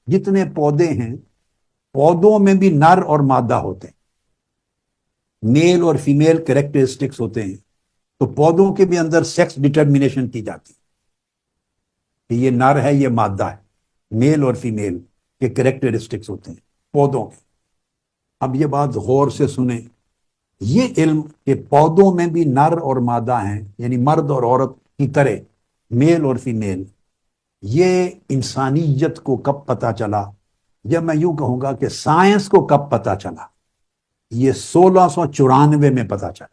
جتنے پودے ہیں پودوں میں بھی نر اور مادہ ہوتے ہیں، میل اور فیمیل کریکٹرسٹکس ہوتے ہیں، تو پودوں کے بھی اندر سیکس ڈٹرمینیشن کی جاتی ہے کہ یہ نر ہے یہ مادہ ہے، میل اور فیمیل کے کریکٹرسٹکس ہوتے ہیں پودوں کے۔ اب یہ بات غور سے سنیں، یہ علم کہ پودوں میں بھی نر اور مادہ ہیں، یعنی مرد اور عورت کی طرح میل اور فیمیل، یہ انسانیت کو کب پتہ چلا؟ یا میں یوں کہوں گا کہ سائنس کو کب پتہ چلا؟ یہ 1694 میں پتہ چلا۔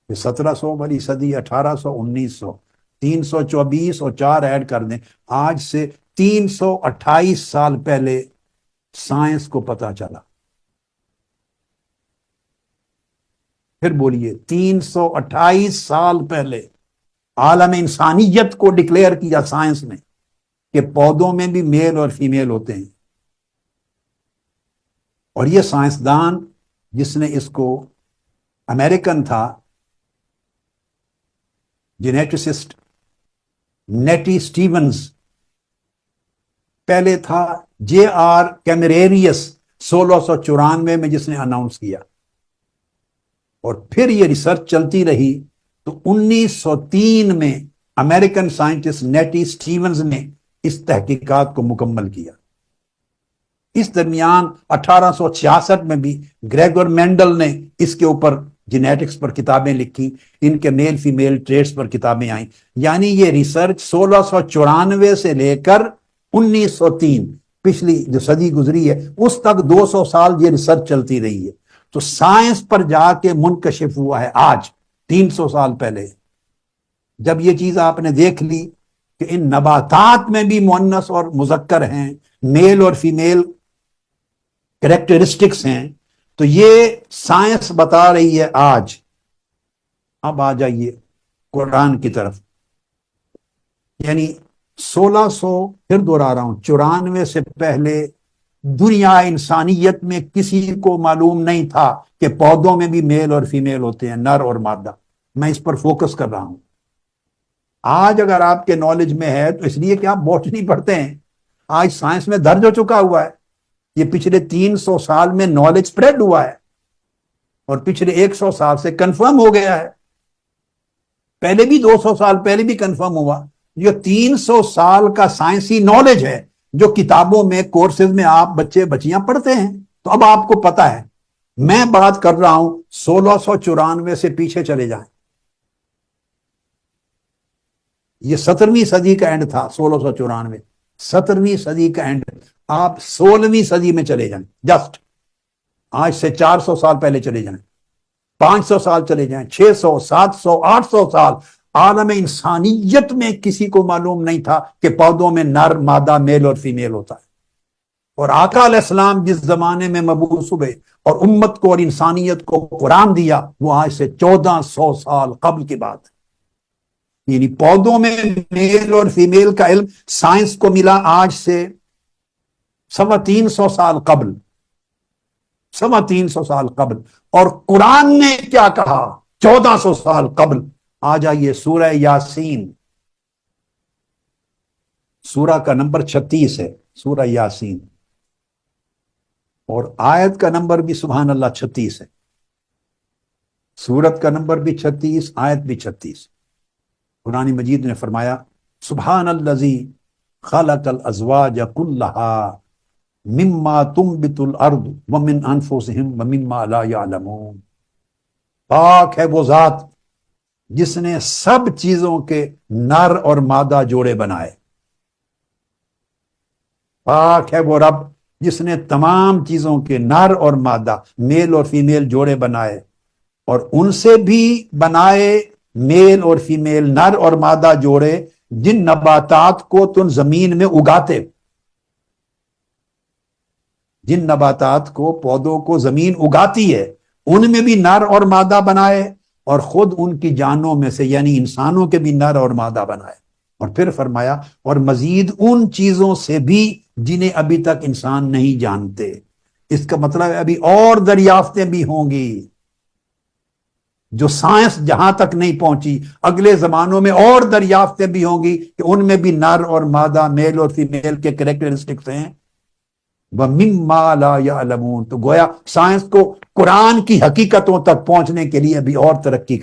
یہ 1700 والی صدی، 1800، 1900، 324 اور 4 ایڈ کر دیں، آج سے 328 سال پہلے سائنس کو پتہ چلا۔ پھر بولیے، 328 سال پہلے عالم انسانیت کو ڈکلیئر کیا سائنس نے کہ پودوں میں بھی میل اور فیمیل ہوتے ہیں۔ اور یہ سائنسدان جس نے اس کو، امریکن تھا جینیٹسسٹ نیٹی سٹیونز، پہلے تھا جے آر کیمریریس 1694 میں جس نے اناؤنس کیا، اور پھر یہ ریسرچ چلتی رہی تو 1903 میں امریکن سائنٹسٹ نیٹی سٹیونز نے اس تحقیقات کو مکمل کیا۔ اس درمیان 1866 میں بھی گریگور مینڈل نے اس کے اوپر جینیٹکس پر کتابیں لکھی، ان کے میل فیمیل ٹریٹس پر کتابیں آئیں، یعنی یہ ریسرچ 1694 سے لے کر 1903، پچھلی جو صدی گزری ہے اس تک 200 سال یہ ریسرچ چلتی رہی ہے۔ تو سائنس پر جا کے منکشف ہوا ہے آج 300 سال پہلے۔ جب یہ چیز آپ نے دیکھ لی کہ ان نباتات میں بھی مؤنث اور مذکر ہیں، میل اور فیمیل کریکٹرسٹکس ہیں، تو یہ سائنس بتا رہی ہے آج۔ اب آ جائیے قرآن کی طرف، یعنی 1600، پھر دوہرا رہا ہوں، 94 سے پہلے دنیا انسانیت میں کسی کو معلوم نہیں تھا کہ پودوں میں بھی میل اور فیمیل ہوتے ہیں، نر اور مادہ۔ میں اس پر فوکس کر رہا ہوں۔ آج اگر آپ کے نالج میں ہے تو اس لیے کہ آپ بوٹنی پڑھتے ہیں، آج سائنس میں درج ہو چکا ہوا ہے۔ یہ پچھلے 300 سال میں نالج سپریڈ ہوا ہے، اور پچھلے 100 سال سے کنفرم ہو گیا ہے، پہلے بھی 200 سال پہلے بھی کنفرم ہوا۔ یہ 300 سال کا سائنسی نالج ہے جو کتابوں میں، کورسز میں آپ بچے بچیاں پڑھتے ہیں، تو اب آپ کو پتا ہے۔ میں بات کر رہا ہوں 1694 سے پیچھے چلے جائیں، یہ 17ویں صدی کا اینڈ تھا، 1694، 17ویں صدی کا اینڈ۔ آپ 16ویں صدی میں چلے جائیں، جسٹ آج سے 400 سال پہلے چلے جائیں، 500 سال چلے جائیں، 600، 700، 800 سال، عالم انسانیت میں کسی کو معلوم نہیں تھا کہ پودوں میں نر مادہ میل اور فیمیل ہوتا ہے۔ اور آقا علیہ السلام جس زمانے میں مبعوث ہوئے اور امت کو اور انسانیت کو قرآن دیا، وہ آج سے 1400 سال قبل کی بات ہے۔ یعنی پودوں میں میل اور فیمیل کا علم سائنس کو ملا آج سے 350 سال قبل، 350 سال قبل، اور قرآن نے کیا کہا 1400 سال قبل۔ آ جائیے سورہ یاسین، سورہ کا نمبر 36 ہے، سورہ یاسین، اور آیت کا نمبر بھی سبحان اللہ 36 ہے، سورت کا نمبر بھی 36، آیت بھی 36۔ قرآن مجید نے فرمایا سبحان الذی خلق الازواج کلہا مما تنبت الارض ومن انفسہم ومما لا یعلمون۔ پاک ہے وہ ذات جس نے سب چیزوں کے نر اور مادہ جوڑے بنائے، پاک ہے وہ رب جس نے تمام چیزوں کے نر اور مادہ، میل اور فیمیل جوڑے بنائے، اور ان سے بھی بنائے میل اور فیمیل، نر اور مادہ جوڑے جن نباتات کو تم زمین میں اگاتے، جن نباتات کو، پودوں کو زمین اگاتی ہے، ان میں بھی نر اور مادہ بنائے، اور خود ان کی جانوں میں سے یعنی انسانوں کے بھی نر اور مادہ بنائے۔ اور پھر فرمایا اور مزید ان چیزوں سے بھی جنہیں ابھی تک انسان نہیں جانتے۔ اس کا مطلب ہے ابھی اور دریافتیں بھی ہوں گی جو سائنس جہاں تک نہیں پہنچی، اگلے زمانوں میں اور دریافتیں بھی ہوں گی کہ ان میں بھی نر اور مادہ، میل اور فیمیل کے کریکٹرسٹکس ہیں۔ وَمِمَّا لَا يَعْلَمُونَ، تو گویا سائنس کو قرآن کی حقیقتوں تک پہنچنے کے لیے بھی اور ترقی کر